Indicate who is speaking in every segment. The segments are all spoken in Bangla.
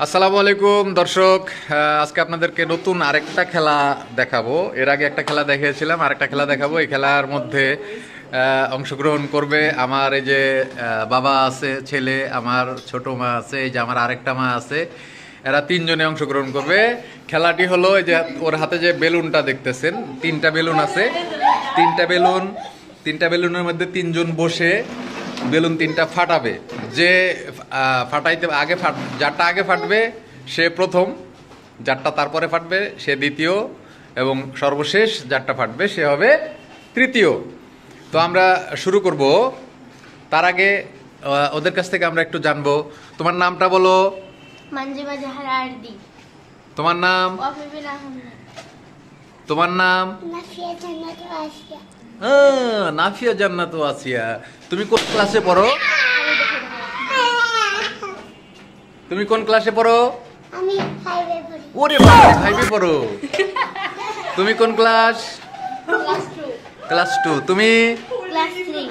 Speaker 1: আসসালামু আলাইকুম দর্শক, আজকে আপনাদেরকে নতুন আরেকটা খেলা দেখাবো। এর আগে একটা খেলা দেখিয়েছিলাম, আরেকটা খেলা দেখাবো। এই খেলার মধ্যে অংশগ্রহণ করবে আমার এই যে বাবা আছে, ছেলে, আমার ছোট মা আছে, এই যে আমার আরেকটা মা আছে। এরা তিনজনে অংশগ্রহণ করবে। খেলাটি হলো এই যে ওর হাতে যে বেলুনটা দেখতেছেন, তিনটা বেলুন আছে। তিনটা বেলুনের মধ্যে তিনজন বসে বেলুন তিনটা ফাটাবে। যে ফাটাইতে যারটা আগে ফাটবে সে প্রথম, যারটা তারপরে ফাটবে সে দ্বিতীয়, এবং সর্বশেষ যারটা ফাটবে সে হবে তৃতীয়। তো আমরা শুরু করব। তার আগে ওদের কাছ থেকে আমরা একটু জানবো। তোমার নামটা বলো।
Speaker 2: মঞ্জিমা জাহারা আরদি।
Speaker 1: তোমার নাম? তোমার নাম?
Speaker 2: নাফিয়া জান্নাত আসিয়া।
Speaker 1: নাফিয়া জান্নাত আসিয়া। তুমি কোন ক্লাসে পড়ো? তুমি কোন ক্লাসে পড়ো?
Speaker 2: আমি 5 এ পড়ি।
Speaker 1: ওরে বাবা, 5 এ পড়ো। তুমি কোন ক্লাস? ক্লাস 2। তুমি?
Speaker 2: ক্লাস 3।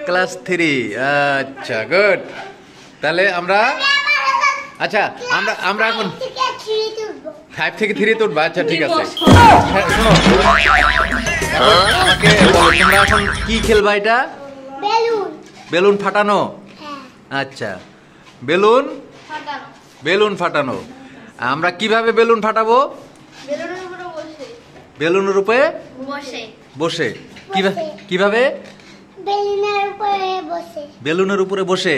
Speaker 1: ক্লাস 3। আচ্ছা, গুড। তাহলে আমরা এখন 5 থেকে 3 তে উঠবা। আচ্ছা, ঠিক আছে। হ্যাঁ, শোনো, আমাকে বলো, তোমরা এখন কি খেলবা? এটা বেলুন ফাটানো। আচ্ছা, বেলুন ফাটানো। আমরা কিভাবে বেলুন ফাটাবো? বেলুনের উপরে বসে। কিভাবে? বেলুনের উপরে বসে।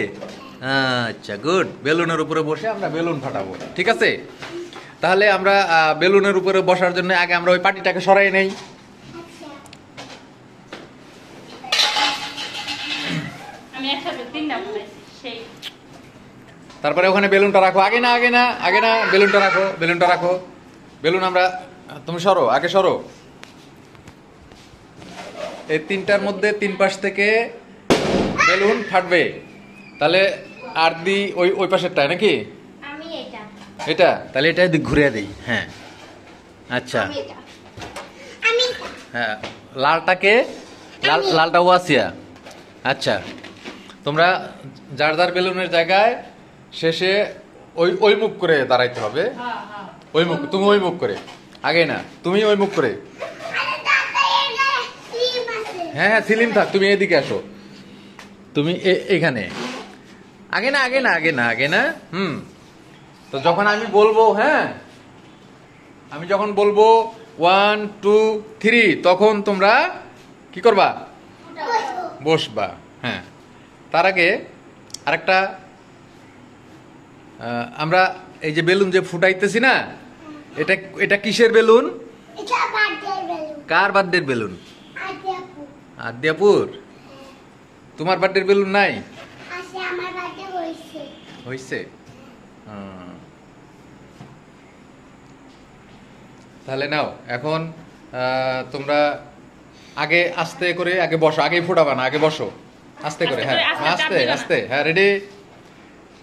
Speaker 1: আচ্ছা, গুড। বেলুনের উপরে বসে আমরা বেলুন ফাটাবো, ঠিক আছে। তাহলে আমরা বেলুনের উপরে বসার জন্য আগে আমরা ওই পাটিটাকে সরাই নেই। তারপরে ওখানে বেলুনটা রাখো। আগে না বেলুনটা রাখো। বেলুন আমরা, তুমি সরো, আগে সরো। এই তিনটার মধ্যে তিন পাশ থেকে বেলুন ফাটবে। তাহলে আর দি ওই পাশেরটায় নাকি? এটা তাহলে এটা ঘুরে দিই। হ্যাঁ, আচ্ছা। হ্যাঁ, লালটা ওয়াসিয়া। আচ্ছা, তোমরা যার যার বেলুনের জায়গায় শেষে ওই মুখ করে দাঁড়াইতে হবে। ওই মুখ, তুমি ওই মুখ করে। আগে না, তুমি ওই মুখ করে। হ্যাঁ, সিলিম থাক, তুমি এদিকে আসো। তুমি এখানে। আগে না। তো যখন আমি বলবো, হ্যাঁ, আমি যখন বলবো 1 2 3, তখন তোমরা কি করবা? বসবা। হ্যাঁ, তার আগে আরেকটা, আমরা এই যে বেলুন যে ফুটাইতেছি না, এটা কিসের বেলুন? কার বার্থডের বেলুন? আদ্যাপুর। তোমার বার্থডের বেলুন নাই? হইছে। তাহলে নাও, এখন তোমরা আগে আস্তে করে আগে বসো। আগে ফোটাবা না, আগে বসো আস্তে করে। হ্যাঁ, আস্তে। হ্যাঁ,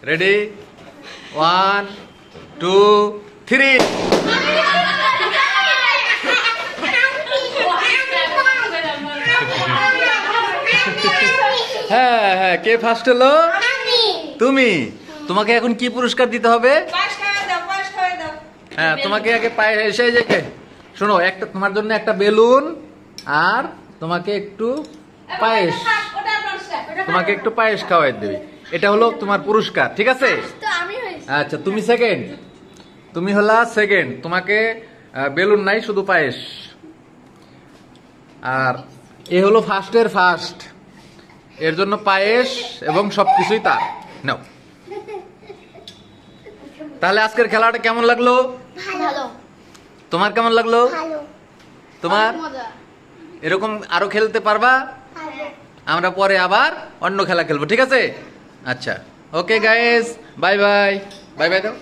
Speaker 1: রেডি 1 2 3। হ্যাঁ, কে ফার্স্ট হলো? তুমি। তোমাকে এখন কি পুরস্কার দিতে হবে? হ্যাঁ, তোমাকে আগে পায়ে এসে শোনো, একটা তোমার জন্য একটা বেলুন, আর তোমাকে একটু পায়েস খাওয়াই দেবে। এটা হলো তোমার পুরস্কার, ঠিক আছে। আচ্ছা, তুমি সেকেন্ড। তুমি হলা সেকেন্ড। তোমাকে বেলুন নাই, শুধু পায়েস। আর এ হলো ফার্স্টের ফার্স্ট, এর জন্য পায়েস এবং সবকিছুই তার। নাও। তাহলে আজকের খেলাটা কেমন লাগলো?
Speaker 2: ভালো।
Speaker 1: তোমার কেমন লাগলো? তোমার এরকম আরো খেলতে পারবা? আমরা পরে আবার অন্য খেলা খেলবো, ঠিক আছে। আচ্ছা, ওকে গাইস, বাই বাই দাও।